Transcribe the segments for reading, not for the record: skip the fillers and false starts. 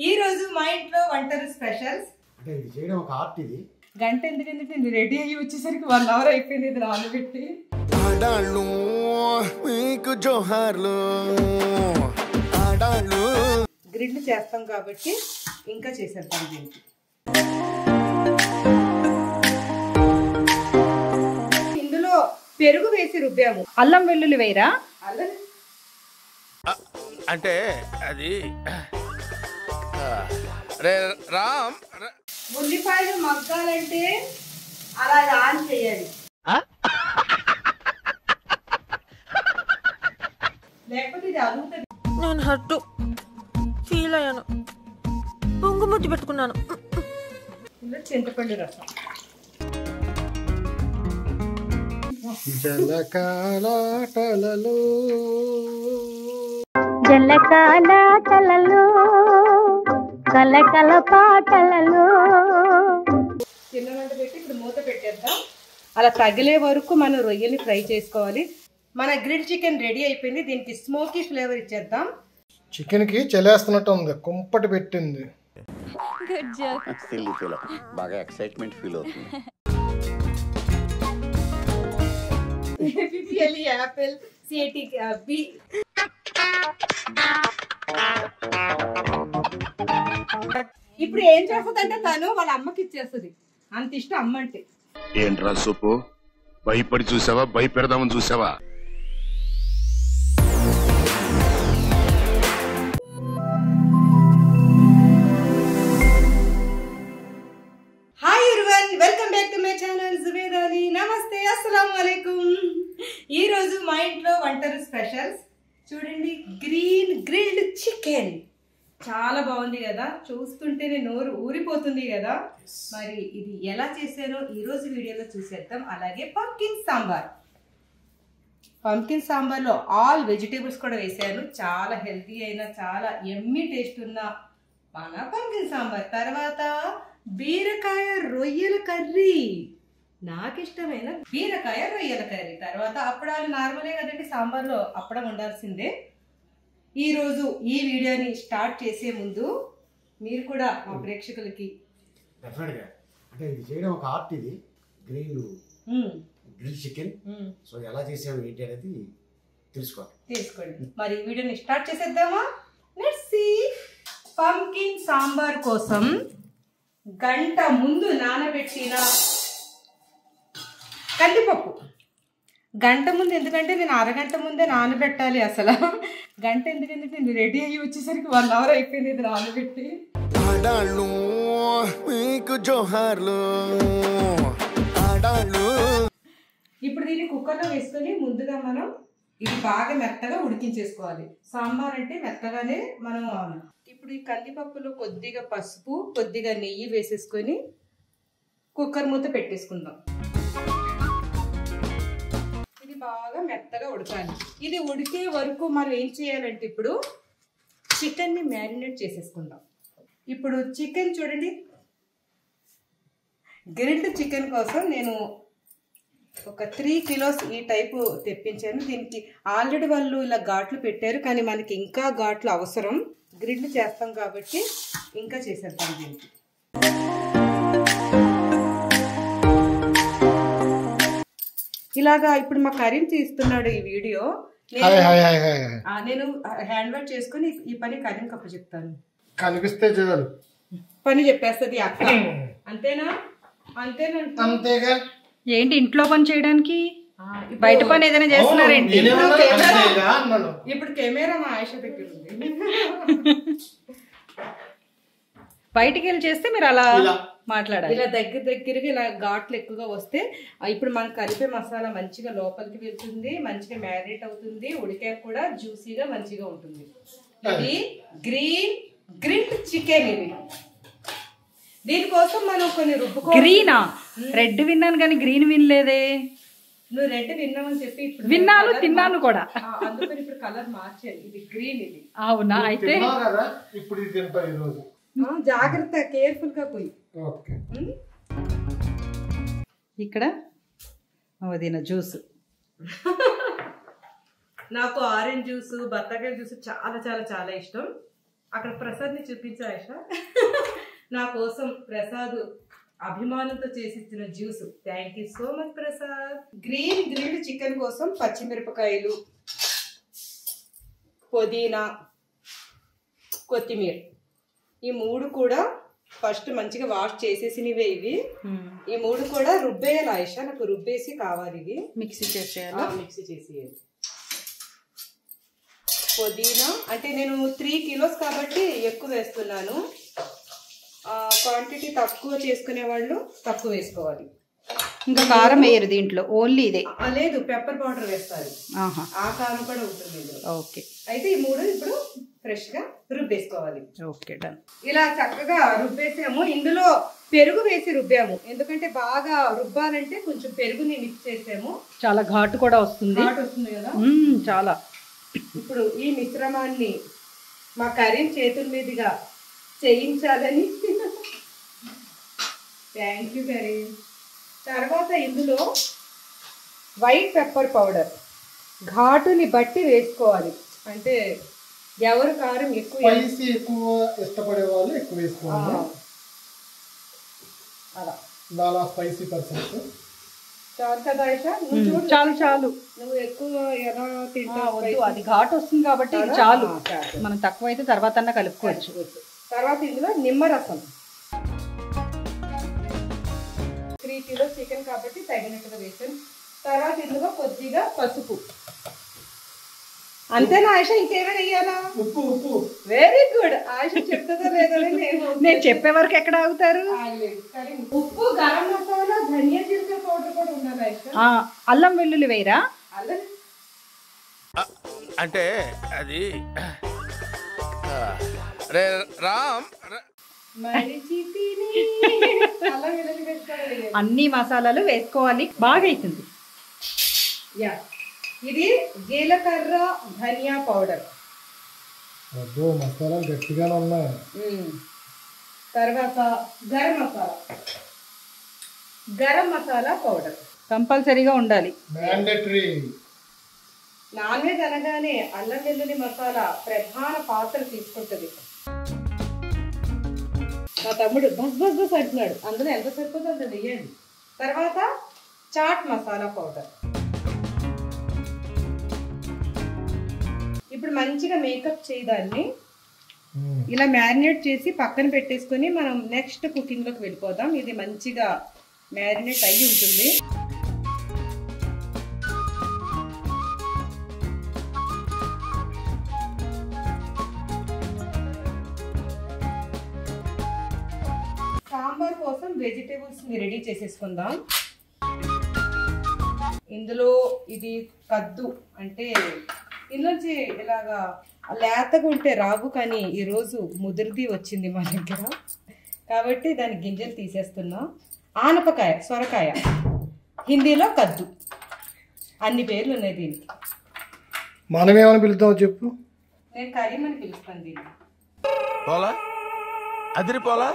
ఈ రోజు మా ఇంట్లో వంటలు స్పెషల్స్ అంటే ఇది చేయడం ఒక ఆర్ట్. ఇది గంట ఎందుకంటే నేను రెడీ అయ్యి వచ్చేసరికి 1 అవర్ అయిపోయింది. ఇది నానబెట్టి ఆడాళ్ళు మీకు జోహార్లు ఆడాళ్ళు గ్రిల్ చేస్తాం కాబట్టి ఇంకా చేసేద్దాం. దీనికి ఇందులో పెరుగు వేసి రుబ్బాము. అల్లం వెల్లుల్లి వేయరా? అల్లం అంటే అది రే రామ్ ఉల్లిపాయలు మగ్గాలంటే అలా ఆన్ చేయాలి, లేకపోతే ఇది అదుగుతుంది. నేను హర్ట్ ఫీల్ అయ్యాను, పొంగుముద్దు పెట్టుకున్నాను. ఇందులో చింతపండు రసం, జలకాలాటలలో జలకాలాటలలో కలకల పాటలలో చిన్నగంట పెట్టి ఇప్పుడు మూత పెట్టేద్దాం. అలా తగిలే వరకు మనం రొయ్యల్ని ఫ్రై చేసుకోవాలి. మన గ్రిల్ చికెన్ రెడీ అయిపోయింది. దీనికి స్మోకీ ఫ్లేవర్ ఇచ్చేద్దాం. చికెన్ కి చెలేస్తున్నట్టు ఉంది, కుంపటి పెట్టింది. బాగా ఎక్సైట్మెంట్ ఫీల్ అవుతుంది. యాపిల్ సిఐటి బి ఇప్పుడు ఏం చేస్తుందంటే తను వాళ్ళ అమ్మకి ఇచ్చేస్తుంది. అంత ఇష్టం అమ్మ అంటే. ఏంట్రా సూపు, భయపడి చూసావా, భయపెడదామని చూసావా? Hi everyone, welcome back to my channel Zubed Ali. నమస్తే, అస్సలాము అలైకుం. ఈ రోజు మా ఇంట్లో వంటలు స్పెషల్స్ చూడండి. గ్రీన్ గ్రిల్డ్ చికెన్ చాలా బాగుంది కదా, చూస్తుంటేనే నోరు ఊరిపోతుంది కదా. మరి ఇది ఎలా చేశారో ఈ రోజు వీడియోలో చూసేద్దాం. అలాగే పంకిన్ సాంబార్. పంకిన్ సాంబార్లో ఆల్ వెజిటేబుల్స్ కూడా వేసాను. చాలా హెల్తీ అయిన చాలా ఎమ్మీ టేస్ట్ ఉన్న మన పంకిన్ సాంబార్. తర్వాత బీరకాయ రొయ్యల కర్రీ, నాకు ఇష్టమైన బీరకాయ రొయ్యల కర్రీ. తర్వాత అప్పడాలు నార్మలే కదండి, సాంబార్లో అప్పడం ఉండాల్సిందే. ఈరోజు ఈ వీడియోని స్టార్ట్ చేసే ముందు మీరు కూడా మా ప్రేక్షకులకి డెఫినెట్గా అంటే ఇది చేయడం ఒక ఆర్ట్. ఇది గ్రిల్ చికెన్. సో ఎలా చేసాము ఏంటి అనేది తెలుసుకోండి. మరి ఈ వీడియోని స్టార్ట్ చేసేద్దామా? Let's see. పంకిన్ సాంబార్ కోసం గంట ముందు నానబెట్టిన కందిపప్పు. గంట ముందు ఎందుకంటే నేను అరగంట ముందే నానబెట్టాలి. అసలు గంట ఎందుకంటే నేను రెడీ అయ్యి వచ్చేసరికి 1 అవర్ అయిపోయింది. ఇది నానబెట్టి ఆడాళ్ళు మీకు జోహార్లు ఆడాళ్ళు. ఇప్పుడు దీన్ని కుక్కర్లో వేసుకొని ముందుగా మనం ఇది బాగా మెత్తగా ఉడికించేసుకోవాలి. సాంబార్ అంటే మెత్తగానే మనం. ఇప్పుడు ఈ కందిపప్పులో కొద్దిగా పసుపు, కొద్దిగా నెయ్యి వేసేసుకొని కుక్కర్ మూత పెట్టేసుకుందాం. ఇది బాగా మెత్తగా ఉడకాలి. ఇది ఉడికే వరకు మనం ఏం చేయాలంటే ఇప్పుడు చికెన్ని మ్యారినేట్ చేసేసుకుందాం. ఇప్పుడు చికెన్ చూడండి, గ్రిల్డ్ చికెన్ కోసం నేను ఒక 3 కిలోస్ ఈ టైపు తెప్పించాను. దీనికి ఆల్రెడీ వాళ్ళు ఇలా ఘాట్లు పెట్టారు, కానీ మనకి ఇంకా ఘాట్లు అవసరం. గ్రిల్ చేస్తాం కాబట్టి ఇంకా చేసేద్దాం దీనికి. ఇలాగా ఇప్పుడు మా కరీం తీస్తున్నాడు ఈ వీడియో. నేను హ్యాండ్ వాష్ చేసుకుని ఈ పని కరీం కప్ప చెప్తాను. కనిపిస్తే చాలు పని చెప్పేస్తుంది అక్క. అంతేనా? అంతేగా. ఏంటి ఇంట్లో పని చేయడానికి బయట పని ఏదైనా చేస్తున్నారేంటి? ఇప్పుడు కెమెరా మా ఆయుష దగ్గర ఉంది. బయటికి వెళ్ళి చేస్తే మీరు అలా మాట్లాడాలి. ఇలా దగ్గరగా ఇలా ఘాట్లు ఎక్కువగా వస్తే ఇప్పుడు మనం కలిపే మసాలా మంచిగా లోపలికి వెళ్తుంది, మంచిగా మ్యారినేట్ అవుతుంది, ఉడికాక కూడా జ్యూసీగా మంచిగా ఉంటుంది. ఇది గ్రీన్ గ్రిల్డ్ చికెన్. ఇది దీనికోసం మనం కొన్ని గ్రీనా? రెడ్ విన్నాను కానీ గ్రీన్ వినలేదే. నువ్వు రెడ్ విన్నామని చెప్పి ఇప్పుడు విన్నాను, తిన్నాను కూడా. అందుకని ఇప్పుడు కలర్ మార్చాలి. ఇది గ్రీన్. ఇది అవునా? అయితే ఇప్పుడు ఇది తింటా ఈరోజు. జాగ్రత్త, కేర్ఫుల్ గా పోయి. ఇక్కడ వదిన జ్యూస్. నాకు ఆరెంజ్ జ్యూస్, బత్తాకాయ జ్యూస్ చాలా చాలా చాలా ఇష్టం. అక్కడ ప్రసాద్ని చూపించా ఆయిషా. నా కోసం ప్రసాద్ అభిమానంతో చేసిచ్చిన juice. Thank you so much Prasad. Green grilled chicken కోసం పచ్చిమిరపకాయలు, పుదీనా, కొత్తిమీర ఈ 3 కూడా ఫస్ట్ మంచిగా వాష్ చేసేసినవే ఇవి. ఈ 3 కూడా రుబ్బేయాలి ఆయిషా. నాకు రుబ్బేసి కావాలి. ఇవి మిక్సీ చేసేయాలి. మిక్సీ చేసేయాలి. పుదీనా అంటే నేను 3 కిలోస్ కాబట్టి ఎక్కువ వేస్తున్నాను. క్వాంటిటీ తక్కువ చేసుకునే వాళ్ళు తక్కువ వేసుకోవాలి. ఇంకా కారం వేయరు దీంట్లో, ఓన్లీ ఇదే. లేదు, పెప్పర్ పౌడర్ వేస్తారు. ఆ కారం కూడా ఉంటుంది. ఓకే. అయితే ఈ 3 ఇప్పుడు ఫ్రెష్ గా రుబ్బేసుకోవాలి. Okay, done. ఇలా చక్కగా రుబ్బేసాము. ఇందులో పెరుగు వేసి రుబ్బాము, ఎందుకంటే బాగా రుబ్బాలంటే కొంచెం పెరుగుని మిక్స్ చేసాము. చాలా ఘాటు కూడా వస్తుంది. ఘాటు వస్తుంది కదా. చాలా. ఇప్పుడు ఈ మిశ్రమాన్ని మా కరీం చేతుల మీదుగా చేయించాలని. Thank you Karim. తర్వాత ఇందులో వైట్ పెప్పర్ పౌడర్ ఘాటుని బట్టి వేసుకోవాలి. అంటే ఎవరు కారం ఎక్కువ ఇష్టపడే వాళ్ళు ఎక్కువ వేసుకోవాలి. అలా స్పైసీ పర్సన్స్ చాలు కదా ఆయిషా. చాలు చాలు. నువ్వు ఎక్కువ ఎలా తింటావు? అది ఘాటు వస్తుంది కాబట్టి ఇది చాలు. మనం తక్కువ అయితే తర్వాత అన్న కలుపుకోవచ్చు. తర్వాత ఇందులో నిమ్మరసం. 3 కిలో చికెన్ కాబట్టి తగినట్టుగా వేసాను. తర్వాత ఇందులో కొద్దిగా పసుపు. అంతేనా ఆయిషా? ఇంకేమైనా వేయాలా? ఉప్పు. Very good. ఆయిష చెప్తుందో లేదో నేను చెప్పే వరకు ఎక్కడ ఆగుతారు? ఉప్పు, గరం మసాలా, ధనియా జీలకర్ర పౌడర్ కూడా ఉండాలి ఆయిష. అల్లం వెల్లుల్లి వేయరా? అల్లం అంటే అది రే రామ్ అన్ని మసాలాలు వేసుకోవాలి, బాగా అవుతుంది. ఇది జీలకర్ర ధనియా పౌడర్. మసాలాలు గట్టిగానే ఉన్నాయి. తర్వాత గరం మసాలా పౌడర్ కంపల్సరీగా ఉండాలి, మ్యాండేటరీ. నాన్ వెజ్ అనగానే అల్లం వెల్లుల్లి మసాలా ప్రధాన పాత్ర తీసుకుంటుంది. మా తమ్ముడు బస్ అంటున్నాడు. అందులో ఎంత సరిపోతుందో అంత వేయండి. తర్వాత చాట్ మసాలా పౌడర్. ఇప్పుడు మంచిగా మేకప్ చేయదాన్ని ఇలా మ్యారినేట్ చేసి పక్కన పెట్టేసుకొని మనం నెక్స్ట్ కుకింగ్లోకి వెళ్ళిపోదాం. ఇది మంచిగా మ్యారినేట్ అయ్యి ఉంటుంది. సాంబార్ కోసం వెజిటేబుల్స్ ని రెడీ చేసేసుకుందాం. ఇందులో ఇది కద్దు, అంటే ఇందులోంచి ఇలాగా లేతగా ఉంటే రావు, కానీ ఈరోజు ముదిరిది వచ్చింది మా దగ్గర కాబట్టి దాని గింజలు తీసేస్తున్నా. ఆనపకాయ, సొరకాయ, హిందీలో కద్దు, అన్ని పేర్లు ఉన్నాయి దీనికి. మనం ఏమని పిలుద్దాం చెప్పు? నేను కరీం అని పిలుస్తాను దీన్ని. పోలా అదిరిపోలా.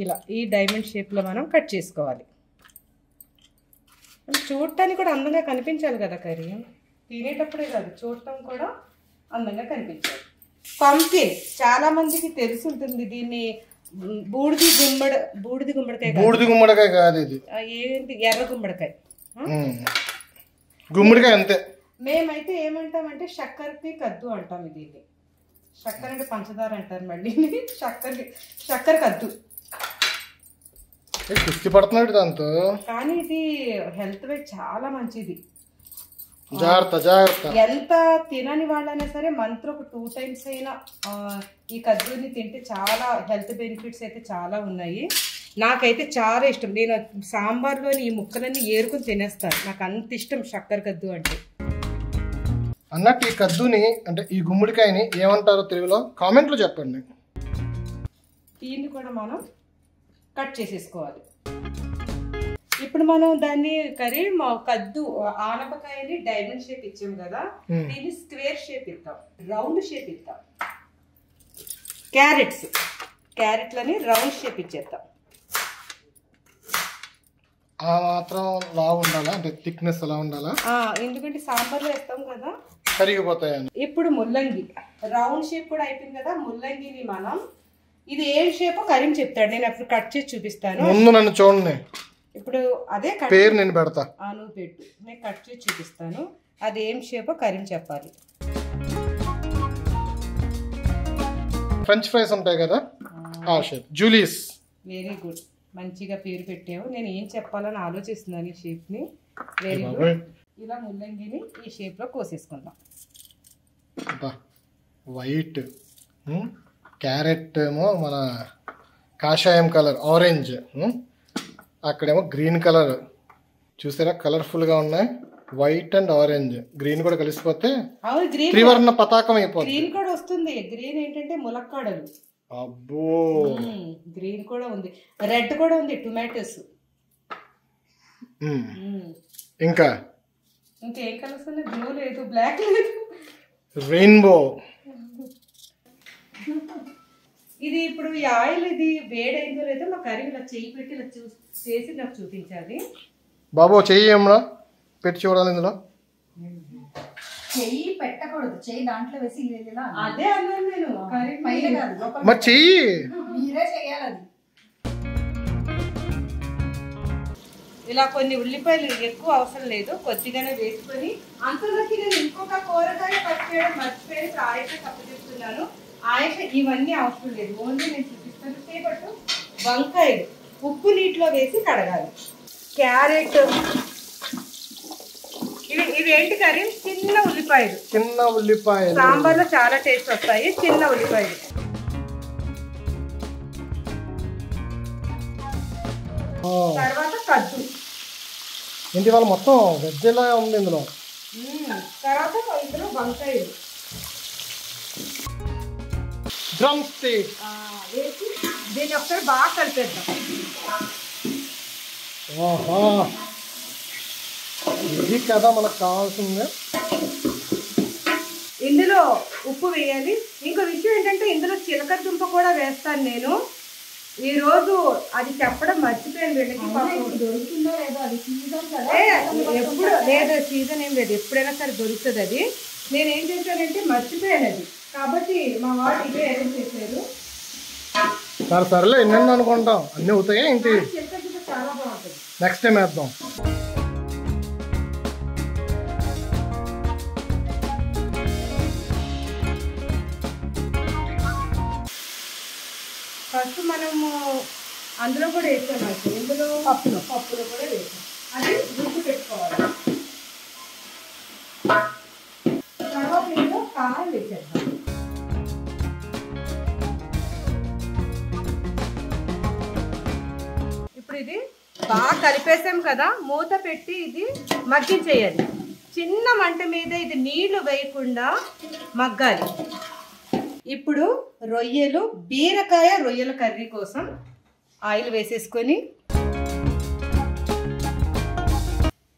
ఇలా ఈ డైమండ్ షేప్లో మనం కట్ చేసుకోవాలి. చూడటానికి కూడా అందంగా కనిపించాలి కదా కర్రీ. తినేటప్పుడే కాదు, చూడటం కూడా అందంగా కనిపించాలి. పంకిన్ చాలా మందికి తెలిసి ఉంటుంది. దీన్ని బూడిది గుమ్మడికాయ. బూడిది గుమ్మడికాయ కాదు ఇది. ఏంటి? ఎర్ర గుమ్మడికాయ. గుమ్మడికాయ అంతే. మేమైతే ఏమంటామంటే చక్కెరకి కద్దు అంటాం. దీన్ని చక్కెర అంటే పంచదార అంటారు. మళ్ళీ చక్కెర కద్దు. కుస్తీ పడుతున్నాడు దాంతో. కానీ ఇది హెల్త్ వైజ్ చాలా మంచిది. జాగ్రత్త. ఎంత తినని వాళ్ళైనా సరే మంత్లో ఒక 2 times అయినా ఈ కద్దుని తింటే చాలా హెల్త్ బెనిఫిట్స్ అయితే చాలా ఉన్నాయి. నాకైతే చాలా ఇష్టం. నేను సాంబార్లోని ఈ ముక్కలన్నీ ఏరుకుని తినేస్తాను. నాకు అంత ఇష్టం చక్కెర కద్దు అంటే. అన్నట్టు ఈ కద్దుని అంటే ఈ గుమ్మడికాయని ఏమంటారో తెలుగులో కామెంట్లో చెప్పండి. దీన్ని కూడా మనం కట్ చేసేసుకోవాలి. ఇప్పుడు మనం దాన్ని కద్దు ఆనపకాయని డైమండ్ షేప్ ఇచ్చాం కదా, దీన్ని స్క్వేర్ షేప్ ఇద్దాం, రౌండ్ షేప్ ఇద్దాం. క్యారెట్లని రౌండ్ షేప్ ఇచ్చేద్దాం. ఆ మాత్రం లా ఉండాలా, అంటే థిక్నెస్ అలా ఉండాలా? ఎందుకంటే సాంబార్లో వేస్తాం కదా, కరిగిపోతాయని. ఇప్పుడు ముల్లంగి రౌండ్ షేప్ కూడా అయిపోయింది కదా. ముల్లంగిని మనం ఇది ఏం షేప్ కరీం చెప్తాడు, నేను అప్పుడు కట్ చేసి చూపిస్తాను. ముందు నన్ను చూడండి, ఇప్పుడు అదే పేరు నేను పెడతా. నువ్వు పెట్టు, నేను కట్ చేసి చూపిస్తాను. అది ఏం షేప్ కరీం చెప్పాలి. ఫ్రెంచ్ ఫ్రైస్ ఉంటాయి కదా, ఆ షేప్. జూలీస్, వెరీ గుడ్, మంచిగా పేరు పెట్టావు. నేను ఏం చెప్పాలని ఆలోచిస్తున్నాను ఈ షేప్ ని. Very good. ఇలా ముల్లంగిని ఈ షేప్ లో కోసేసుకుందాం. వైట్, క్యారెట్ ఏమో మన కాషాయం కలర్, ఆరెంజ్, అక్కడేమో గ్రీన్ కలర్. చూసారా కలర్ఫుల్ గా ఉన్నాయి, వైట్ అండ్ ఆరెంజ్. గ్రీన్ కూడా కలిసిపోతే త్రివర్ణ పతాకం అయిపోతుంది. గ్రీన్ కూడా వస్తుంది. గ్రీన్ ఏంటంటే ములక్కాడలు. అబ్బో, గ్రీన్ కూడా ఉంది, రెడ్ కూడా ఉంది, టొమాటోస్. ఇంకా ఇంకేం కలర్స్ ఉన్నాయి? బ్లూ లేదు, బ్లాక్ లేదు, రెయిన్బో. ఇది ఇప్పుడు ఈ ఆయిల్ ఇది వేడైందో లేదో మా కర్రీ ఇలా చెయ్యి పెట్టి ఇలా చేసి నాకు చూపించాలి. బాబు చెయ్యి ఏమన్నా పెట్టి చూడాలి. ఇందులో చెయ్యి పెట్టకూడదు, చెయ్యి దాంట్లో వేసి అదే అన్నాను నేను. మరి చెయ్యి మీరే చెయ్యాలి. అది ఇలా కొన్ని ఉల్లిపాయలు ఎక్కువ అవసరం లేదు, కొద్దిగానే వేసుకొని. అంతలోకి నేను ఇంకొక కూరగాయ కట్ చేయడం మర్చిపోయి ఆయుష తప్పు చెప్తున్నాను. ఆయుష ఇవన్నీ అవసరం లేదు, ఓన్లీ నేను చూపిస్తాను. చేపట్టు వంకాయలు ఉప్పు నీటిలో వేసి కడగాలి. క్యారెట్, ఇవి ఏంటి కర్రీ? చిన్న ఉల్లిపాయలు. చిన్న ఉల్లిపాయలు సాంబార్లో చాలా టేస్ట్ వస్తాయి. చిన్న ఉల్లిపాయలు. తర్వాత కద్దు. ఏంటి వాళ్ళు మొత్తం వెజ్ ఎలా ఉంది ఇందులో. తర్వాత ఇందులో వంకాయలు, డ్రమ్ స్టిక్ వేసి దీన్ని ఒకసారి బాగా కలిపేద్దాం. ఇది కదా మనకు కావాల్సింది. ఇందులో ఉప్పు వేయాలి. ఇంకో విషయం ఏంటంటే ఇందులో చిలకడ దుంప కూడా వేస్తాను నేను. ఈ రోజు అది చెప్పడం మర్చిపోయాను వీళ్ళకి. దొరుకుతుందో లేదో, అది సీజన్ కదా. ఎప్పుడు లేదు, సీజన్ ఏం లేదు, ఎప్పుడైనా సరే దొరుకుతుంది. అది నేనేం చేశానంటే మర్చిపోయాను అది, కాబట్టి మా వాడు ఇదే అరేంజ్ చేశారు. సరేలే, ఎన్నెన్ని అనుకుంటాం, అన్నీ అవుతాయి ఏంటి. చిలకడ దుంప చాలా బాగుంటుంది, నెక్స్ట్ టైం వేద్దాం. ఫస్ట్ మనము అందులో కూడా వేసాం. ఇందులో పప్పులో కూడా వేసాం. అది రుచి పెట్టుకోవాలి. తర్వాత ఇందులో కారం వేసేద్దాం. ఇప్పుడు ఇది బాగా కలిపేసాం కదా, మూత పెట్టి ఇది మగ్గించేయాలి. చిన్న మంట మీద ఇది నీళ్లు వేయకుండా మగ్గాలి. ఇప్పుడు రొయ్యలు, బీరకాయ రొయ్యల కర్రీ కోసం ఆయిల్ వేసేసుకొని,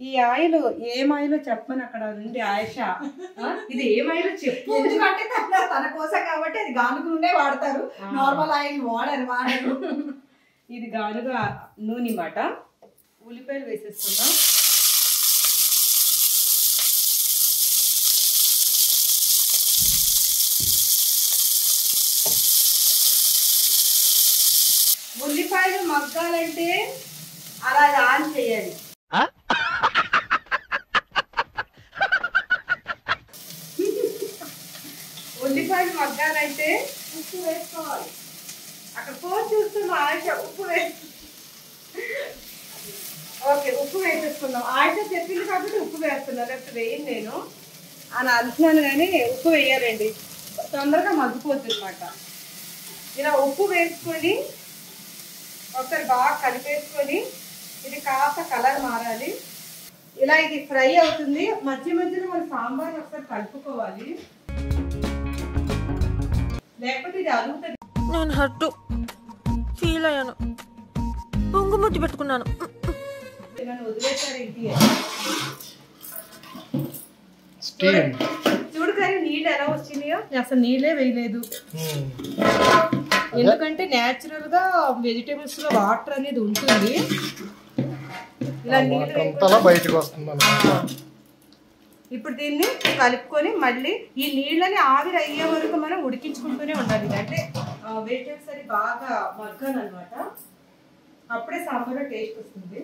ఈ ఆయిల్ ఏం ఆయిల్ చెప్పని అక్కడ ఉంది ఆయుష. ఇది ఏం ఆయిల్ చెప్పు. ఎందుకంటే తన కోసం కాబట్టి అది గానుగ నూనె వాడతారు, నార్మల్ ఆయిల్ వాడరు. ఇది గానుగ నూనె మాట. ఉల్లిపాయలు వేసేసుకుందాం. ఉల్లిపాయలు మగ్గాలంటే అలా ఆన్ చేయాలి. ఉల్లిపాయలు మగ్గాలంటే ఉప్పు వేసుకోవాలి. అక్కడ ఫోన్ చూస్తున్నా ఆయుష, ఉప్పు ఓకే, ఉప్పు వేసేసుకుందాం. ఆయుష చెప్పింది కాబట్టి ఉప్పు వేస్తున్నా, లేకపోతే వేయను నేను అని అంటున్నాను. కానీ ఉప్పు వేయాలండి, తొందరగా మగ్గిపోతుంది అన్నమాట. ఇలా ఉప్పు వేసుకొని ఒకసారి బాగా కలిపేసుకొని, ఇది కాస్త కలర్ మారాలి. ఇలా ఇది ఫ్రై అవుతుంది. మధ్య మధ్యలో మన సాంబార్ ఒకసారి కలుపుకోవాలి, లేకపోతే ఇది అరుగుతుంది. నేను హర్ట్ ఫీల్ అయ్యాను, పొంగుముద్దు పెట్టుకున్నాను. నన్ను వదిలేసారేంటి? చూడు కానీ నీళ్ళు ఎలా వచ్చినాయో. అసలు నీళ్ళే వేయలేదు, ఎందుకంటే న్యాచురల్ గా వెజిటేబుల్స్ లో వాటర్ అనేది ఉంటుంది. ఇలా నీళ్ళు బయటకు వస్తుంది. ఇప్పుడు దీన్ని కలుపుకొని మళ్ళీ ఈ నీళ్ళని ఆవిరి అయ్యే వరకు మనం ఉడికించుకుంటూనే ఉండాలి. అంటే వెజిటేబుల్స్ అది బాగా మగ్గాలన్నమాట. అప్పుడే సాంబార్లో టేస్ట్ వస్తుంది.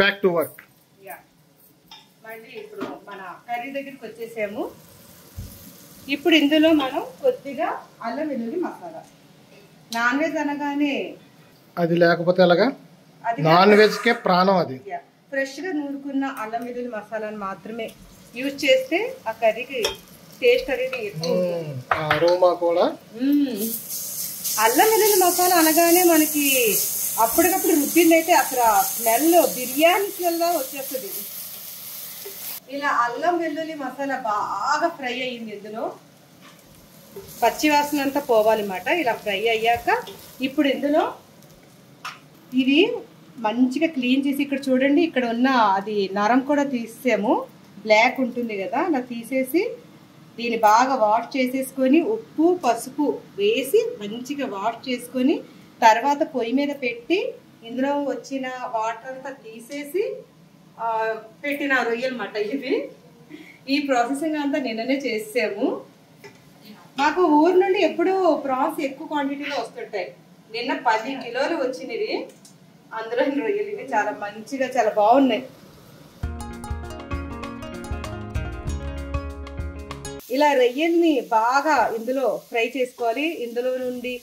Back to work. మళ్ళీ ఇప్పుడు మన కర్రీ దగ్గరికి వచ్చేసాము. ఇప్పుడు ఇందులో మనం కొద్దిగా అల్లం వెల్లుల్లి మసాలా. నాన్ వెజ్ అనగానే అది లేకపోతే ఎలాగా? నాన్ వెజ్ కే ప్రాణం అది. ఫ్రెష్ గా నూరుకున్న అల్లం వెల్లుల్లి మసాలాను మాత్రమే యూజ్ చేస్తే ఆ కర్రీకి టేస్ట్ అనేది అరోమా కూడా. అల్లం వెల్లుల్లి మసాలా అనగానే మనకి అప్పటికప్పుడు రుబ్బిందైతే అసలు స్మెల్ బిర్యానీ స్మెల్ వచ్చేస్తుంది. ఇలా అల్లం వెల్లుల్లి మసాలా బాగా ఫ్రై అయ్యింది. ఇందులో పచ్చివాసన అంతా పోవాలన్నమాట. ఇలా ఫ్రై అయ్యాక ఇప్పుడు ఇందులో ఇది మంచిగా క్లీన్ చేసి ఇక్కడ చూడండి, ఇక్కడ ఉన్న అది నరం కూడా తీసాము, బ్లాక్ ఉంటుంది కదా, అలా తీసేసి దీన్ని బాగా వాష్ చేసేసుకొని ఉప్పు పసుపు వేసి మంచిగా వాష్ చేసుకొని తర్వాత పొయ్యి మీద పెట్టి ఇందులో వచ్చిన వాటర్ అంతా తీసేసి పెట్టిన రొయ్యలు అన్నమాట ఇవి. ఈ ప్రాసెసింగ్ అంతా నిన్ననే చేసాము. మాకు ఊరు నుండి ఎప్పుడు ప్రాన్స్ ఎక్కువ క్వాంటిటీలో వస్తుంటాయి. నిన్న 10 కిలోలు వచ్చినవి. అందులో రొయ్యలు ఇవి చాలా మంచిగా చాలా బాగున్నాయి. ఇలా రొయ్యల్ని బాగా ఇందులో ఫ్రై చేసుకోవాలి. ఇందులో నుండి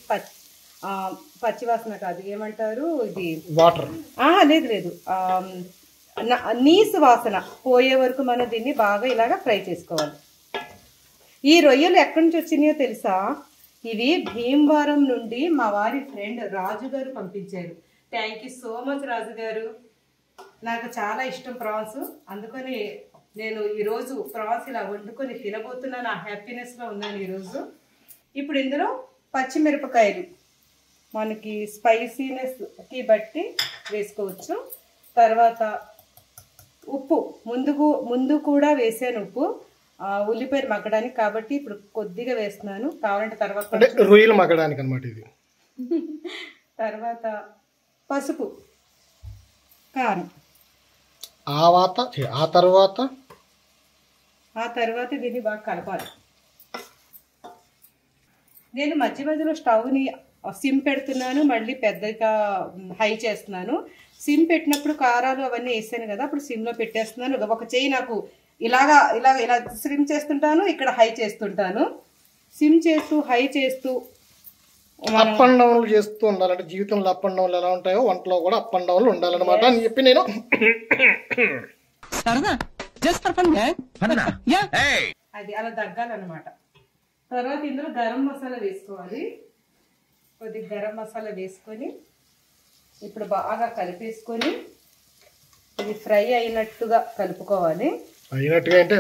పచ్చివాసన కాదు, ఏమంటారు ఇది వాటర్, లేదు నీసు వాసన పోయే వరకు మనం దీన్ని బాగా ఇలాగా ఫ్రై చేసుకోవాలి. ఈ రొయ్యలు ఎక్కడి నుంచి వచ్చినాయో తెలుసా? ఇవి భీమవరం నుండి మా వారి ఫ్రెండ్ రాజు గారు పంపించారు. థ్యాంక్ యూ సో మచ్ రాజు గారు. నాకు చాలా ఇష్టం ప్రాన్స్, అందుకని నేను ఈరోజు ప్రాన్స్ ఇలా వండుకొని తినబోతున్నాను. ఆ హ్యాపీనెస్లో ఉన్నాను ఈరోజు. ఇప్పుడు ఇందులో పచ్చిమిరపకాయలు మనకి స్పైసీనెస్కి బట్టి వేసుకోవచ్చు. తర్వాత ఉప్పు ముందు కూడా వేసాను ఉప్పు ఉల్లిపాయలు మగ్గడానికి, కాబట్టి ఇప్పుడు కొద్దిగా వేస్తున్నాను. కావాలంటే తర్వాత రొయ్యలు మగ్గడానికి అన్నమాట ఇది. తర్వాత పసుపు, కారం, ఆ తర్వాత దీన్ని బాగా కలపాలి. నేను మధ్య మధ్యలో స్టవ్ని సిమ్ పెడుతున్నాను, మళ్ళీ పెద్దగా హై చేస్తున్నాను. సిమ్ పెట్టినప్పుడు కారాలు అవన్నీ వేసాను కదా, అప్పుడు సిమ్లో పెట్టేస్తున్నాను. ఒక చెయ్యి నాకు ఇలా సిమ్ చేస్తుంటాను, ఇక్కడ హై చేస్తుంటాను. సిమ్ చేస్తూ హై చేస్తూ అప్ అండ్ డౌన్లు చేస్తూ ఉండాలంటే జీవితంలో అప్ అండ్ డౌన్లు ఎలా ఉంటాయో వంటలో కూడా అప్ అండ్ డౌన్లు ఉండాలన్నమాట అని చెప్పి నేను అది అలా దగ్గాలన్నమాట. తర్వాత ఇందులో గరం మసాలా వేసుకోవాలి. కొద్దిగా గరం మసాలా వేసుకొని ఇప్పుడు బాగా కలిపేసుకొని ఇది ఫ్రై అయినట్టుగా కలుపుకోవాలి. అయినట్టుగా అంటే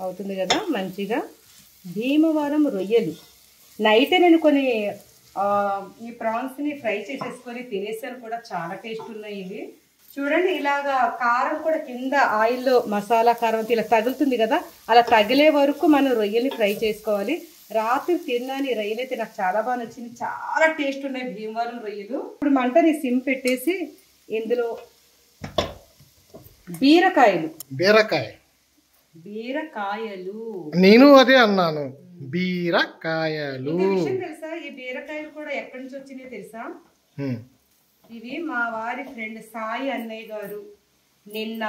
అవుతుంది కదా మంచిగా. భీమవరం రొయ్యలు నైటే నేను కొన్ని ఈ ప్రాన్స్ని ఫ్రై చేసేసుకొని తినేసాను కూడా, చాలా టేస్ట్ ఉన్నాయి ఇవి. చూడండి ఇలాగా కారం కూడా కింద ఆయిల్లో మసాలా కారం ఇలా తగులుతుంది కదా, అలా తగిలే వరకు మనం రొయ్యల్ని ఫ్రై చేసుకోవాలి. రాత్రి తిన్నాను రొయ్యలు అయితే నాకు చాలా బాగా నచ్చింది, చాలా టేస్ట్ ఉన్నాయి భీమవరం రొయ్యలు. ఇప్పుడు మంటని సిమ్ పెట్టేసి ఇందులో బీరకాయలు నేను అదే అన్నాను, బీరకాయలు. విషయం తెలుసా, ఈ బీరకాయలు కూడా ఎక్కడి నుంచి వచ్చినాయో తెలుసా? ఇవి మా వారి ఫ్రెండ్ సాయి అన్నయ్య గారు నిన్న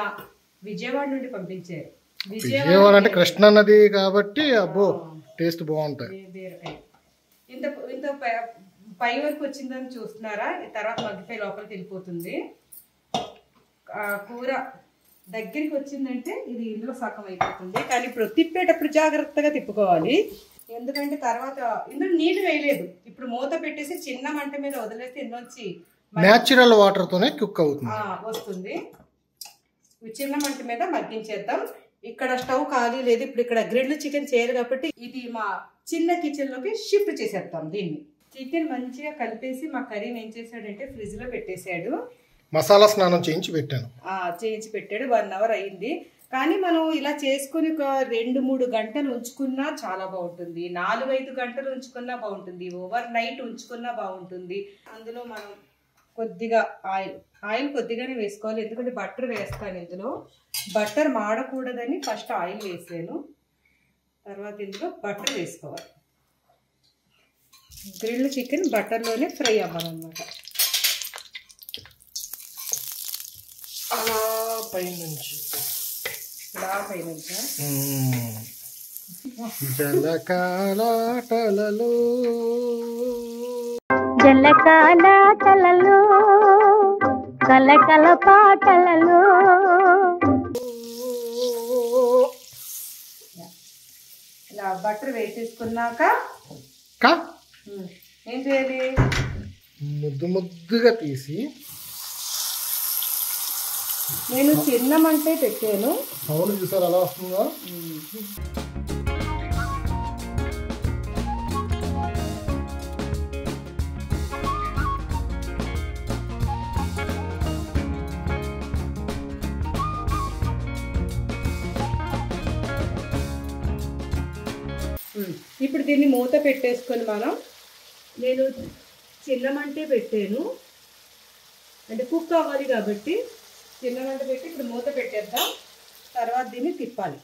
విజయవాడ నుండి పంపించారు. విజయవాడ అంటే కృష్ణా నది కాబట్టి అబ్బో టేస్ట్ బాగుంటాయి. బీరకాయ ఇంత పై వరకు వచ్చిందని చూస్తున్నారా, తర్వాత మగ్గిపోయి లోపలికి వెళ్ళిపోతుంది. కూర దగ్గరికి వచ్చిందంటే ఇది ఇందులో సగం అయిపోతుంది. కానీ ఇప్పుడు తిప్పేటప్పుడు జాగ్రత్తగా తిప్పుకోవాలి, ఎందుకంటే తర్వాత ఇందులో నీళ్లు వేయలేదు. ఇప్పుడు మూత పెట్టేసి చిన్న మంట మీద వదిలేస్తే ఇందులోంచి నేచురల్ వాటర్ తోనే కుక్ అవుతుంది వస్తుంది. చిన్న మంట మీద మగ్గించేద్దాం. ఇక్కడ స్టవ్ ఖాళీ లేదు, ఇప్పుడు ఇక్కడ గ్రిల్ చికెన్ చేయాలి కాబట్టి ఇది మా చిన్న కిచెన్ లోకి షిఫ్ట్ చేసేద్దాం. దీన్ని చికెన్ మంచిగా కలిపేసి మా కర్రీని ఏం చేశాడంటే ఫ్రిడ్జ్ లో పెట్టేశాడు. మసాలా స్నానం చేయించి పెట్టాడు. 1 అవర్ అయింది. కానీ మనం ఇలా చేసుకుని ఒక 2-3 గంటలు ఉంచుకున్నా చాలా బాగుంటుంది, 4-5 గంటలు ఉంచుకున్నా బాగుంటుంది, ఓవర్ నైట్ ఉంచుకున్నా బాగుంటుంది. అందులో మనం కొద్దిగా ఆయిల్ కొద్దిగానే వేసుకోవాలి, ఎందుకంటే బటర్ వేస్తాను ఇందులో. బటర్ మాడకూడదని ఫస్ట్ ఆయిల్ వేసాను, తర్వాత ఇందులో బటర్ వేసుకోవాలి. గ్రిల్డ్ చికెన్ బటర్లోనే ఫ్రై అవ్వాలన్నమాట. అలా పైనుంచి జలకాలాటలలో కలకల పాటలలో ఇలా బటర్ వేసేసుకున్నాక ఏం చేయాలి, ముద్దుగా తీసి నేను చిన్న మంటే పెట్టాను. సౌండ్ చూసారు అలా వస్తుందా? ఇప్పుడు దీన్ని మూత పెట్టేసుకొని నేను చిన్న మంటే పెట్టాను, అంటే కుక్ అవ్వాలి కాబట్టి చిన్న మంట పెట్టి ఇప్పుడు మూత పెట్టేద్దాం. తర్వాత దీన్ని తిప్పాలి.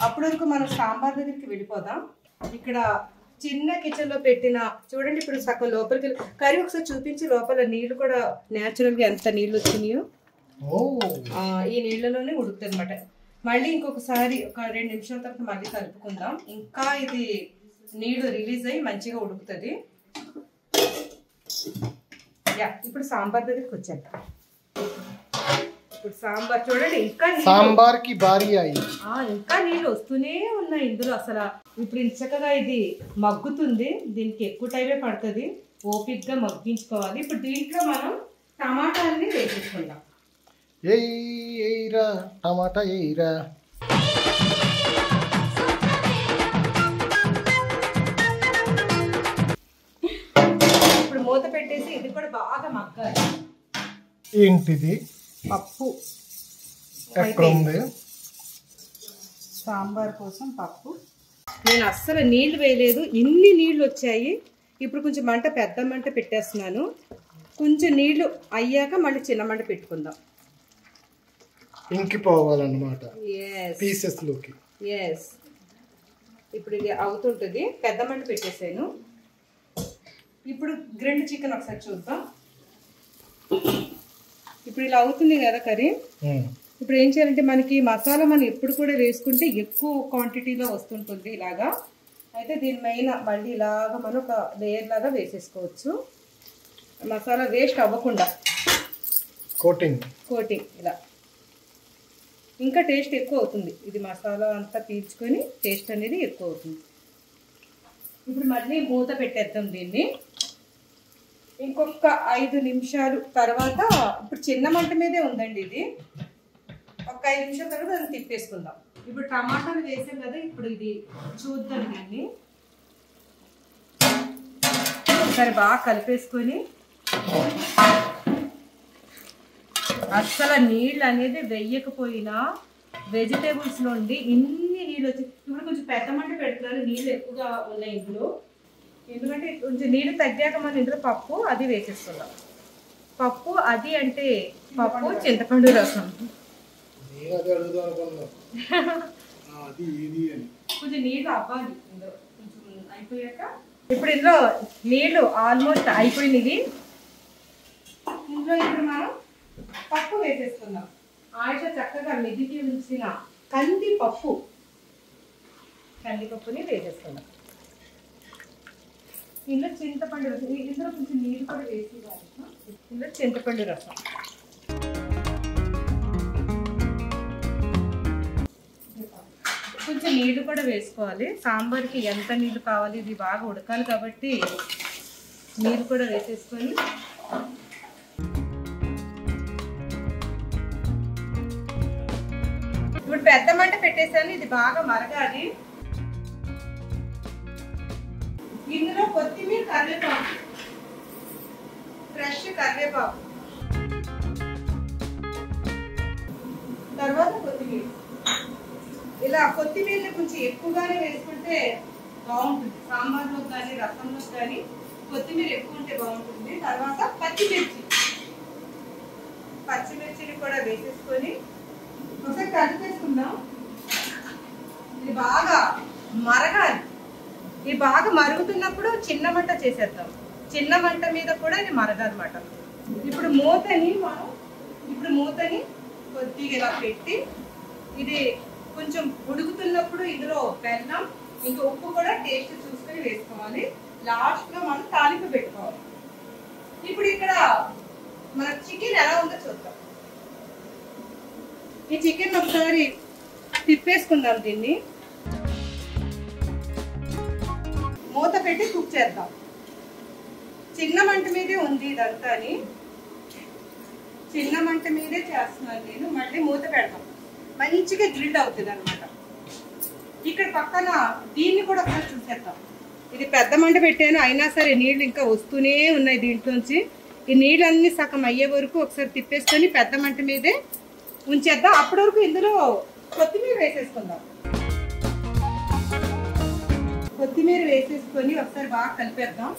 అప్పటి వరకు మనం సాంబార్ దగ్గరికి వెళ్ళిపోదాం. ఇక్కడ చిన్న కిచెన్లో పెట్టిన చూడండి, ఇప్పుడు సగం లోపలికి కర్రీ ఒకసారి చూపించి, లోపల నీళ్ళు కూడా న్యాచురల్గా ఎంత నీళ్ళు వచ్చినాయో ఈ నీళ్ళలోనే ఉడుకుతుంది అనమాట. మళ్ళీ ఇంకొకసారి ఒక 2 నిమిషాల తర్వాత మళ్ళీ కలుపుకుందాం. ఇంకా ఇది నీళ్ళు రిలీజ్ అయ్యి మంచిగా ఉడుకుతుంది. ఇప్పుడు సాంబార్ దగ్గరికి వచ్చేద్దాం. ఇప్పుడు సాంబార్ చూడండి, ఇంకా సాంబార్ కి భారీ ఇంకా నీళ్ళు వస్తూనే ఉన్నాయి ఇందులో. అసలు ఇప్పుడు చక్కగా ఇది మగ్గుతుంది, దీనికి ఎక్కువ టైమే పడుతుంది, ఓపిక్గా మగ్గించుకోవాలి. ఇప్పుడు దీంట్లో మనం టమాటాలని వేసేసుకుందాం. టమాటా ఏయిరా. ఇప్పుడు మూత పెట్టేసి ఇది కూడా బాగా మగ్గాలి. ఏంటిది? పప్పు ఎక్కడ ఉంది? సాంబార్ కోసం పప్పు. నేను అస్సలు నీళ్లు వేయలేదు, ఇన్ని నీళ్లు వచ్చాయి. ఇప్పుడు కొంచెం మంట పెద్ద మంట పెట్టేస్తున్నాను. కొంచెం నీళ్లు అయ్యాక మళ్ళీ చిన్న మంట పెట్టుకుందాం. ఇంకిపోవాలన్నమాట పీసెస్ లోకి. ఇప్పుడు ఇది అవుతుంటుంది, పెద్ద మంట పెట్టేసాను. ఇప్పుడు గ్రిల్డ్ చికెన్ ఒకసారి చూద్దాం. ఇప్పుడు ఇలా అవుతుంది కదా కర్రీ. ఇప్పుడు ఏం చేయాలంటే మనకి మసాలా మనం ఎప్పుడు కూడా వేసుకుంటే ఎక్కువ క్వాంటిటీలో వస్తుంటుంది ఇలాగా. అయితే దీని మెయిన్ మళ్ళీ ఇలాగా మనం ఒక లేయర్ లాగా వేసేసుకోవచ్చు, మసాలా వేస్ట్ అవ్వకుండా. కోటింగ్ ఇలా ఇంకా టేస్ట్ ఎక్కువ అవుతుంది. ఇది మసాలా అంతా పీల్చుకొని టేస్ట్ అనేది ఎక్కువ అవుతుంది. ఇప్పుడు మళ్ళీ మూత పెట్టేద్దాం దీన్ని. ఇంకొక 5 నిమిషాలు తర్వాత, ఇప్పుడు చిన్న మంట మీదే ఉందండి ఇది, ఒక 5 నిమిషాల తర్వాత దాన్ని తిప్పేసుకుందాం. ఇప్పుడు టమాటాలు వేసాం కదా, ఇప్పుడు ఇది చూద్దాం. దీన్ని ఒకసారి బాగా కలిపేసుకొని, అస్సలు నీళ్ళు అనేది వెయ్యకపోయినా వెజిటేబుల్స్ నుండి ఇన్ని నీళ్ళు వచ్చి, ఇప్పుడు కొంచెం పెద్ద మంట పెడుతున్నాను, నీళ్ళు ఎక్కువగా ఉన్నాయి ఇందులో. ఎందుకంటే కొంచెం నీళ్ళు తగ్గాక మనం ఇందులో పప్పు అది వేసేస్తున్నాం. పప్పు అది అంటే పప్పు చింతపండు రసం. కొంచెం నీళ్ళు అవ్వాలి ఇందులో, కొంచెం అయిపోయాక. ఇప్పుడు ఇందులో నీళ్ళు ఆల్మోస్ట్ అయిపోయినవి. ఇందులో ఇప్పుడు మనం పప్పు వేసేస్తున్నాం. ఆయిష చక్కగా మెదికి ఉంచిన కందిపప్పుని వేసేస్తున్నాం. ఇందులో చింతపండు రసం, ఇందులో కొంచెం నీళ్ళు కూడా వేసి, ఇందులో చింతపండు రసం. కొంచెం నీళ్ళు కూడా వేసుకోవాలి. సాంబార్కి ఎంత నీళ్ళు కావాలి, ఇది బాగా ఉడకాలి కాబట్టి నీళ్ళు కూడా వేసేసుకొని, ఇప్పుడు పెద్ద మంట పెట్టేసాను, ఇది బాగా మరగాలి. ఇందులో కొత్తిమీర, కరివేపాకు, ఫ్రెష్ కరివేపాకు, తర్వాత కొత్తిమీర. ఇలా కొత్తిమీరని కొంచెం ఎక్కువగానే వేసుకుంటే బాగుంటుంది. సాంబార్లో కానీ రసంలో కానీ కొత్తిమీర ఎక్కువ ఉంటే బాగుంటుంది. తర్వాత పచ్చిమిర్చి పచ్చిమిర్చిని కూడా వేసేసుకొని ఒకసారి కలిపేసుకుందాం. ఇది బాగా మరగాలి. ఇది బాగా మరుగుతున్నప్పుడు చిన్న మంట చేసేద్దాం. చిన్న మంట మీద కూడా ఇది మరగాలన్నమాట. ఇప్పుడు మూతని కొద్దిగా ఇలా పెట్టి ఇది కొంచెం ఉడుకుతున్నప్పుడు ఇందులో బెల్లం ఇంకా ఉప్పు కూడా టేస్ట్ చూసుకొని వేసుకోవాలి. లాస్ట్ లో మనం తాలింపు పెట్టుకోవాలి. ఇప్పుడు ఇక్కడ మన చికెన్ ఎలా ఉందో చూద్దాం. ఈ చికెన్ ఒకసారి తిప్పేసుకుందాం. దీన్ని మూత పెట్టి కుక్ చేద్దాం. చిన్న మంట మీదే ఉంది ఇదంతా అని, చిన్న మంట మీదే చేస్తున్నాను నేను. మళ్ళీ మూత పెడతాం, మంచిగా గ్రిల్ అవుతుంది అనమాట. ఇక్కడ పక్కన దీన్ని కూడా ఒకసారి చూసేద్దాం. ఇది పెద్ద మంట పెట్టాను, అయినా సరే నీళ్లు ఇంకా వస్తూనే ఉన్నాయి దీంట్లోంచి. ఈ నీళ్ళన్నీ సగం అయ్యే వరకు ఒకసారి తిప్పేసుకొని పెద్ద మంట మీదే ఉంచేద్దాం. అప్పటి వరకు ఇందులో కొత్తిమీర వేసేసుకుందాం. కొత్తిమీర వేసేసుకొని ఒకసారి బాగా కలిపేద్దాం.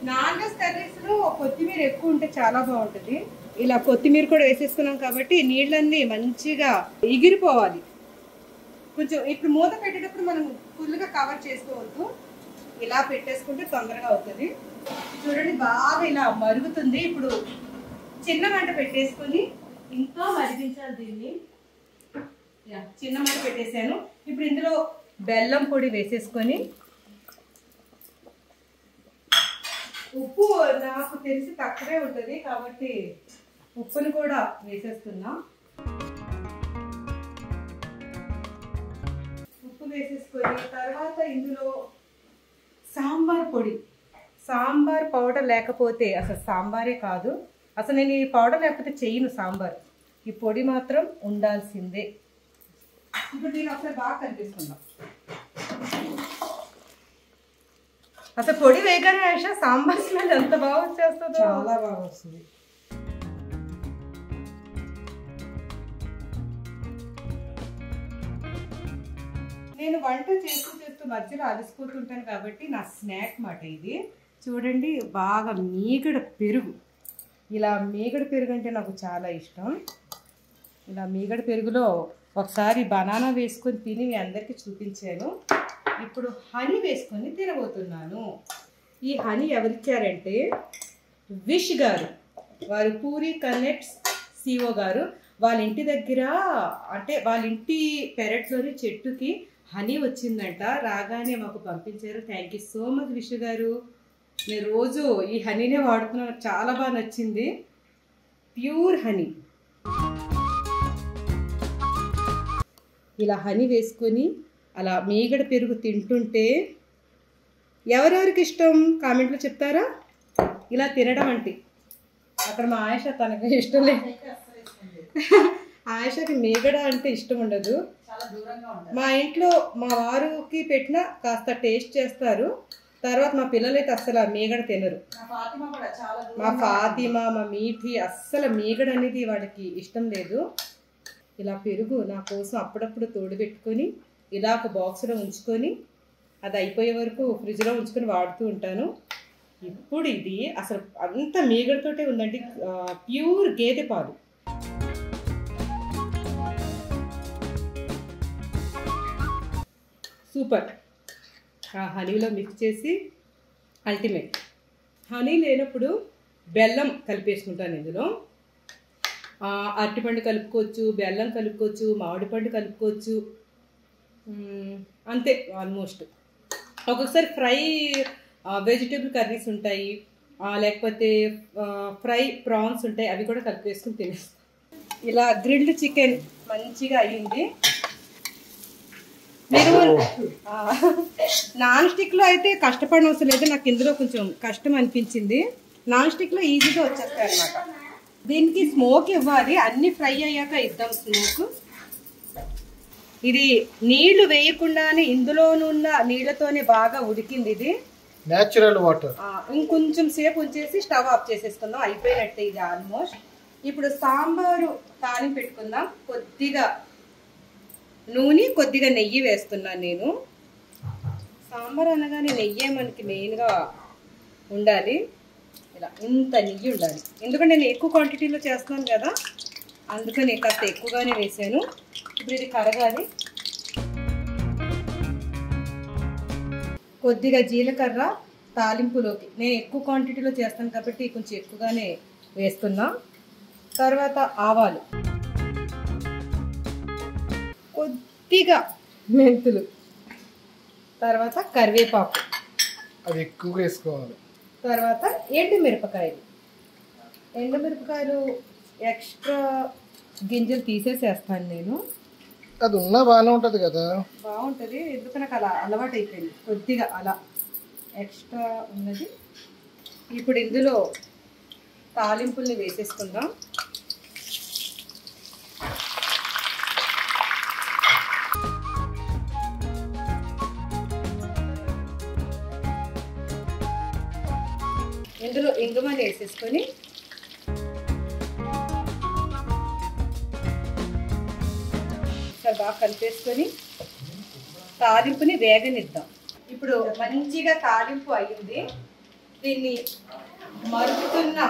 నాన్ వెజ్ కర్రీస్ లో కొత్తిమీర ఎక్కువ ఉంటే చాలా బాగుంటుంది. ఇలా కొత్తిమీర కూడా వేసేసుకున్నాం కాబట్టి నీళ్ళన్నీ మంచిగా ఎగిరిపోవాలి. కొంచెం ఇప్పుడు మూత పెట్టేటప్పుడు మనం ఫుల్గా కవర్ చేసుకోవద్దు, ఇలా పెట్టేసుకుంటే తొందరగా అవుతుంది. చూడండి బాగా ఇలా మరుగుతుంది. ఇప్పుడు చిన్న మంట పెట్టేసుకొని ఇంకా మరిగించాలి దీన్ని. చిన్న మంట పెట్టేసాను. ఇప్పుడు ఇందులో బెల్లం పొడి వేసేసుకొని, ఉప్పు నాకు తెలిసి తక్కువే ఉంటుంది కాబట్టి ఉప్పుని కూడా వేసేస్తున్నాం. ఉప్పు వేసేసుకొని తర్వాత ఇందులో సాంబార్ పొడి. సాంబార్ పౌడర్ లేకపోతే అసలు సాంబారే కాదు. అసలు నేను ఈ పౌడర్ లేకపోతే చేయను సాంబార్. ఈ పొడి మాత్రం ఉండాల్సిందే. ఇప్పుడు దీన్ని ఒకసారి బాగా కనిపిస్తున్నాం. అసలు పొడి వేయగానే ఆశ సాంబార్ స్మెల్ ఎంత బాగా వచ్చేస్తుందో, చాలా బాగా వస్తుంది. నేను వంట చేస్తూ మధ్యలో అలసిపోతుంటాను కాబట్టి నా స్నాక్ మాట ఇది. చూడండి బాగా మీగడ పెరుగు. ఇలా మీగడ పెరుగు అంటే నాకు చాలా ఇష్టం. ఇలా మీగడ పెరుగులో ఒకసారి బనానా వేసుకొని తిని మీ అందరికీ చూపించాను. ఇప్పుడు హనీ వేసుకొని తినబోతున్నాను. ఈ హనీ ఎవరిచ్చారంటే విష్ గారు, వారు పూరి కనెక్ట్స్ సిఓ గారు. వాళ్ళ ఇంటి దగ్గర అంటే వాళ్ళ ఇంటి పెరట్లోని చెట్టుకి హనీ వచ్చిందంట. రాగానే మాకు పంపించారు. Thank you so much wish గారు. నేను రోజు ఈ హనీనే వాడుతున్నాను, చాలా బాగా నచ్చింది. Pure honey. ఇలా హనీ వేసుకొని అలా మీగడ పెరుగు తింటుంటే ఎవరెవరికి ఇష్టం కామెంట్లో చెప్తారా? ఇలా తినడం అంటే అక్కడ మా ఆయేష తనకు ఇష్టం లేదు. ఆయేషకి మీగడ అంటే ఇష్టం ఉండదు. మా ఇంట్లో మా వారికి పెట్టినా కాస్త టేస్ట్ చేస్తారు. తర్వాత మా పిల్లలైతే అస్సలు మీగడ తినరు. మా ఫాతిమా, మా మీఠి అస్సలు మీగడ అనేది వాళ్ళకి ఇష్టం లేదు. ఇలా పెరుగు నా కోసం అప్పుడప్పుడు తోడుపెట్టుకొని ఇలా ఒక బాక్స్లో ఉంచుకొని అది అయిపోయే వరకు ఫ్రిడ్జ్లో ఉంచుకొని వాడుతూ ఉంటాను. ఇప్పుడు ఇది అసలు అంత మీగడతోటే ఉందండి. ప్యూర్ గేదె పాలు. సూపర్. హనీలో మిక్స్ చేసి అల్టిమేట్. హనీ లేనప్పుడు బెల్లం కలిపేసుకుంటాను. ఇందులో అరటిపండు కలుపుకోవచ్చు, బెల్లం కలుపుకోవచ్చు, మామిడిపండు కలుపుకోవచ్చు. అంతే ఆల్మోస్ట్. ఒక్కొక్కసారి ఫ్రై వెజిటేబుల్ కర్రీస్ ఉంటాయి, లేకపోతే ఫ్రై ప్రాన్స్ ఉంటాయి, అవి కూడా కలిపేసుకుని తినేస్తాం. ఇలా గ్రిల్డ్ చికెన్ మంచిగా అయ్యింది. మీరు నాన్ స్టిక్లో అయితే కష్టపడిన అవసరం లేదు. నాకు ఇందులో కొంచెం కష్టం అనిపించింది. నాన్ స్టిక్లో ఈజీగా వచ్చేస్తాయి అన్నమాట. దీనికి స్మోక్ ఇవ్వాలి. అన్ని ఫ్రై అయ్యాక ఇద్దాం స్మోక్. ఇది నీళ్లు వేయకుండానే ఇందులోనున్న నీళ్లతోనే బాగా ఉడికింది. ఇది నేచురల్ వాటర్. ఇంకొంచెం సేపు ఉంచేసి స్టవ్ ఆఫ్ చేసేసుకుందాం. అయిపోయినట్టే ఇది ఆల్మోస్ట్. ఇప్పుడు సాంబారు తాలింపు పెట్టుకుందాం. కొద్దిగా నూనె, కొద్దిగా నెయ్యి వేస్తున్నాను నేను. సాంబార్ అనగానే నెయ్యే మనకి మెయిన్గా ఉండాలి. ఇలా ఇంత నెయ్యి ఉండాలి. ఎందుకంటే నేను ఎక్కువ క్వాంటిటీలో చేస్తున్నాను కదా, అందుకని కాస్త ఎక్కువగానే వేసాను. ఇప్పుడు ఇది కరగాలి. కొద్దిగా జీలకర్ర తాలింపులోకి, నేను ఎక్కువ క్వాంటిటీలో చేస్తాను కాబట్టి కొంచెం ఎక్కువగానే వేస్తున్నా. తర్వాత ఆవాలు, కొద్దిగా మెంతులు, తర్వాత కరివేపాకు, అది ఎక్కువగా వేసుకోవాలి. తర్వాత ఎండుమిరపకాయలు. ఎండుమిరపకాయలు ఎక్స్ట్రా గింజలు తీసేసేస్తాను నేను. అది ఉన్నా బాగానే ఉంటుంది కదా. బాగుంటుంది, ఎందుకు నాకు అలా అలవాటు అయిపోయింది. కొద్దిగా అలా ఎక్స్ట్రా ఉన్నది. ఇప్పుడు ఇందులో తాలింపుల్ని వేసేసుకుందాం. ఇందులో ఇంగుమని వేసేసుకొని బాగా కలిపేసుకొని తాలింపుని వేగనిద్దాం. ఇప్పుడు మంచిగా తాలింపు అయ్యింది. దీన్ని మరుగుతున్నా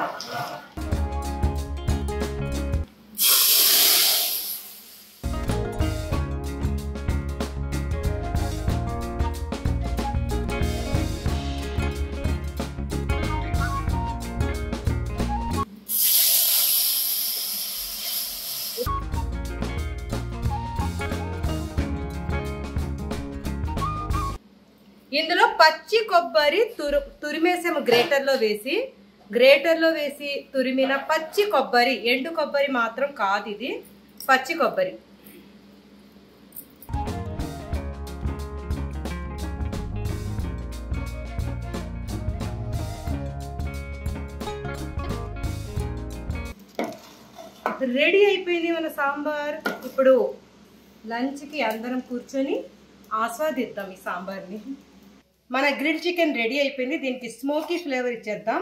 ఇందులో పచ్చి కొబ్బరి తురిమేసాము గ్రేటర్లో వేసి తురిమిన పచ్చి కొబ్బరి, ఎండు కొబ్బరి మాత్రం కాదు, ఇది పచ్చి కొబ్బరి. రెడీ అయిపోయింది మన సాంబార్. ఇప్పుడు లంచ్కి అందరం కూర్చొని ఆస్వాదిద్దాం ఈ సాంబార్ని. మన గ్రిల్ చికెన్ రెడీ అయిపోయింది. దీనికి స్మోకీ ఫ్లేవర్ ఇచ్చేద్దాం.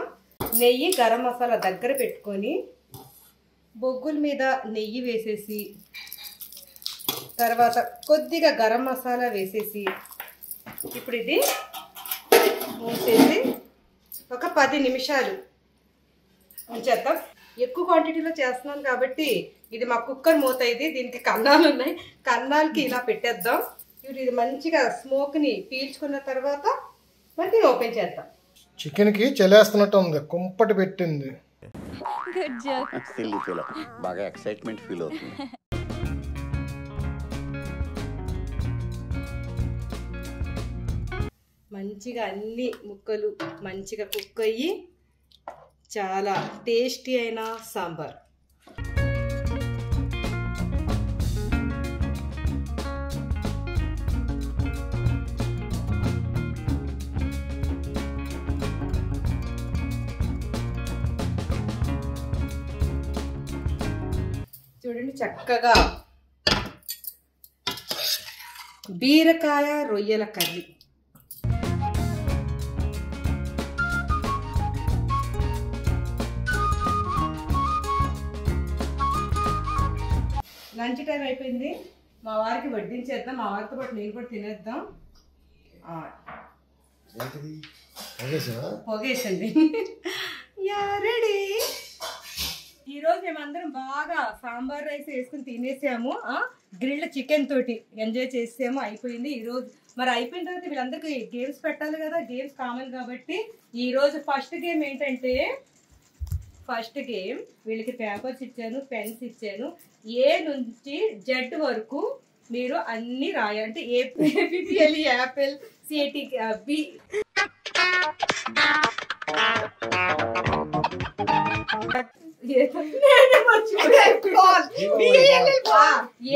నెయ్యి, గరం మసాలా దగ్గర పెట్టుకొని బొగ్గుల మీద నెయ్యి వేసేసి, తర్వాత కొద్దిగా గరం మసాలా వేసేసి, ఇప్పుడు ఇది మూసేసి ఒక 10 నిమిషాలు ఉంచేద్దాం. ఎక్కువ క్వాంటిటీలో చేస్తున్నాను కాబట్టి ఇది మా కుక్కర్ మూత. ఇది దీనికి కన్నాలు ఉన్నాయి, కన్నాలకి ఇలా పెట్టేద్దాం. ఇప్పుడు ఇది మంచిగా స్మోక్ని పీల్చుకున్న తర్వాత మరి ఓపెన్ చేద్దాం. చికెన్కి చలేస్తున్నట్టు ఉంది, కుంపటి పెట్టింది. సిల్లీ ఫీల్, బాగా ఎక్సైట్మెంట్ ఫీల్ అవుతుంది. మంచిగా అన్ని ముక్కలు మంచిగా కుక్ అయ్యి చాలా టేస్టీ అయిన సాంబార్. చూడండి, చక్కగా బీరకాయ రొయ్యల కర్రీ. లంచ్ టైం అయిపోయింది, మా వారికి వడ్డించేద్దాం. మా వారితో పాటు నేను కూడా తినేద్దాం. పొగేసండి. Yeah ready. ఈరోజు మేమందరం బాగా సాంబార్ రైస్ వేసుకుని తినేసాము. గ్రిల్డ్ చికెన్ తోటి ఎంజాయ్ చేసాము. అయిపోయింది ఈరోజు. మరి అయిపోయిన తర్వాత వీళ్ళందరికీ గేమ్స్ పెట్టాలి కదా, గేమ్స్ కామన్ కాబట్టి ఈరోజు ఫస్ట్ గేమ్ ఏంటంటే, ఫస్ట్ గేమ్ వీళ్ళకి పేపర్స్ ఇచ్చాను, పెన్స్ ఇచ్చాను. ఏ నుంచి జెడ్ వరకు మీరు అన్ని రాయాలి. అంటే ఏపీఎల్, యాపిల్, సిఐటి, బి.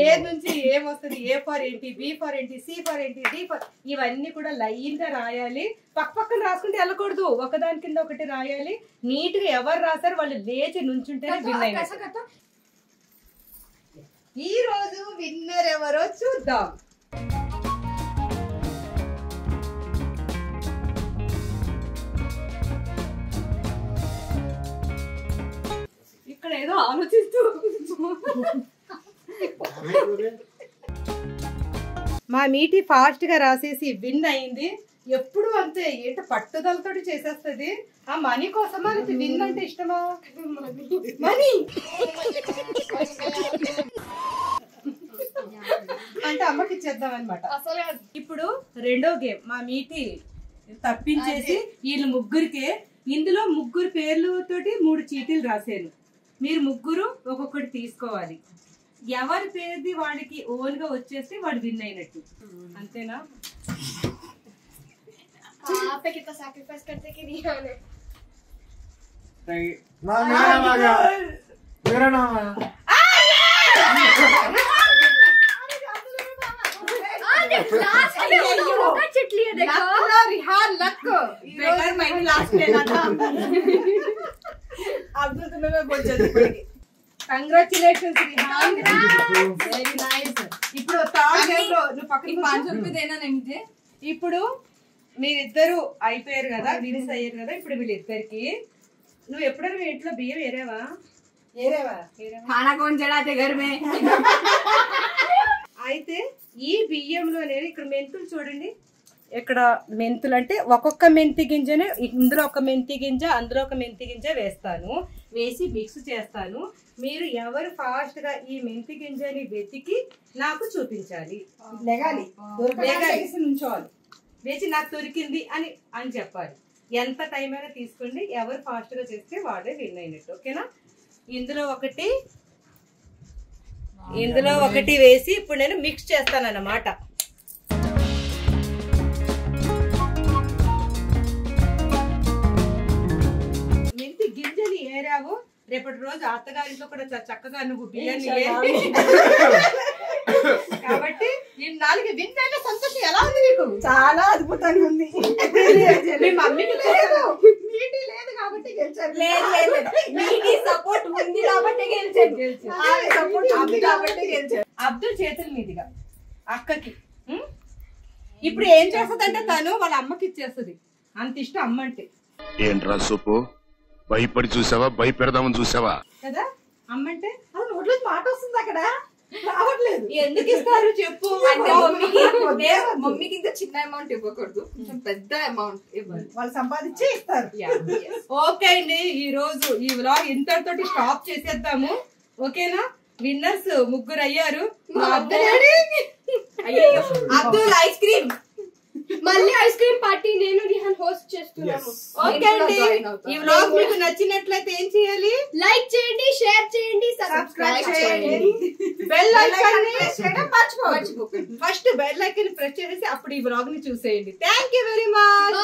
ఏ నుంచి ఏమొస్తుంది, ఏ ఫర్ ఏంటి, బి ఫర్ ఏంటి, సి ఫర్ ఏంటి, డి ఫర్, ఇవన్నీ కూడా లైన్ గా రాయాలి. పక్కన రాసుకుంటే వెళ్ళకూడదు, ఒకదాని కింద ఒకటి రాయాలి. నీట్ గా ఎవరు రాశారు వాళ్ళు లేచి నుంచుంటేనే విన్ అయినట్టు. ఈ రోజు విన్నర్ ఎవరో చూద్దాం. ఇక్కడ ఏదో ఆలోచిస్తూ మా మీటి ఫాస్ట్ గా రాసేసి విన్ అయింది. ఎప్పుడు అంతే ఏంటి పట్టుదలతోటి చేసేస్తుంది. ఆ మనీ కోసమా విన్ అంటే ఇష్టమా? మనీ అంటే అమ్మకి ఇచ్చేద్దాం అనమాట. ఇప్పుడు రెండో గేమ్ మా మీటి తప్పించేసి వీళ్ళు ముగ్గురికే, ఇందులో ముగ్గురు పేర్లతోటి 3 చీటీలు రాశాను. మీరు ముగ్గురు ఒక్కొక్కటి తీసుకోవాలి. ఎవరి పేరుది వాడికి ఓన్ గా వచ్చేస్తే వాడు విన్ అయినట్టు. అంతేనా? आप पे कितना सैक्रिफाइस करते कि नहीं होने मेरा नाम है चिटली है देखो रिहान लक बेटर मैंने लास्ट लेना था. अब्दुल तुम्हें मैं बोल जल्दी पड़ेगी. Congratulations Rehan, very nice. ఇప్పుడు థర్డ్ గేమ్ లో నువ్వు పక్కన 500 రూపాయలు దేనా నిమితే. ఇప్పుడు మీరిద్దరు అయిపోయారు కదా, వినిస్ అయ్యారు కదా. ఇప్పుడు వీళ్ళిద్దరికి నువ్వు ఎప్పుడైనా మీ ఇంట్లో బియ్యం ఏరేవా? खाना कौन चढ़ाते घर में? అయితే ఈ బియ్యంలో నేను ఇక్కడ మెంతులు చూడండి, ఇక్కడ మెంతులు అంటే ఒక్కొక్క మెంతి గింజనే, ఇందులో ఒక మెంతి గింజ అందులో ఒక మెంతి గింజ వేస్తాను, వేసి మిక్స్ చేస్తాను. మీరు ఎవరు ఫాస్ట్ గా ఈ మెంతి గింజని వెతికి నాకు చూపించాలి. లేగాలి నుంచోవాలి, వేసి నాకు దొరికింది అని చెప్పాలి. ఎంత టైం అయినా తీసుకోండి, ఎవరు ఫాస్ట్ గా చేస్తే వాడే విన్ అయినట్టు. ఓకేనా? ఇందులో ఒకటి వేసి ఇప్పుడు నేను మిక్స్ చేస్తాను అన్నమాట. మెంతి గింజని ఏరావు, రేపటి రోజు అత్తగారింట్లో కూడా చక్కగా నువ్వు బియ్యాన్ని కాబట్టి ఈ 4 విన్ అయిన సంతోషం ఎలా ఉంది నీకు? చాలా అద్భుతంగా ఉంది. మీ మమ్మీకి లేదు, మీటి లేదు కాబట్టి గెలిచారు. మీటి సపోర్ట్ ఉంది కాబట్టి గెలిచారు. అబ్దుల్ చేతుల మీదుగా అక్కకి. ఇప్పుడు ఏం చేస్తుందంటే తను వాళ్ళ అమ్మకి ఇచ్చేస్తుంది. అంత ఇష్టం అమ్మ అంటే. ఏంట్రా సొప్పు, భయపడి చూసావా, భయపెడదామని చూసావా కదా అమ్మంటే. అసలు నోట్లో మాట వస్తుంది అక్కడ, రావట్లేదు. ఎందుకు ఇస్తారు చెప్పు? అంటే మమ్మీకి ఇంకా చిన్న అమౌంట్ ఇవ్వకూడదు, కొంచెం పెద్ద అమౌంట్ ఇవ్వాలి. వాళ్ళు సంపాదించి ఇస్తారు. ఓకే అండి, ఈ రోజు ఈ వ్లాగ్ ఇంతటితోటి స్టాప్ చేసేద్దాము. ఓకేనా? విన్నర్స్ 3 అయ్యారు. అబ్దుల్ ఐస్ క్రీమ్, మళ్ళీ ఐస్ క్రీమ్ పార్టీ నేను రిహాన్ హోస్ట్ చేస్తున్నాము. ఓకే అండి, ఈ వ్లాగ్ మీకు నచ్చినట్లయితే ఏం చేయాలి? లైక్ చేయండి, షేర్ చేయండి, సబ్స్క్రైబ్ చేయండి, బెల్ ఐకాన్ ని మర్చిపోకండి. ఫస్ట్ బెల్ ఐకాన్ ప్రెస్ చేసి అప్పుడు ఈ వ్లాగ్ ని చూసేయండి. Thank you very much.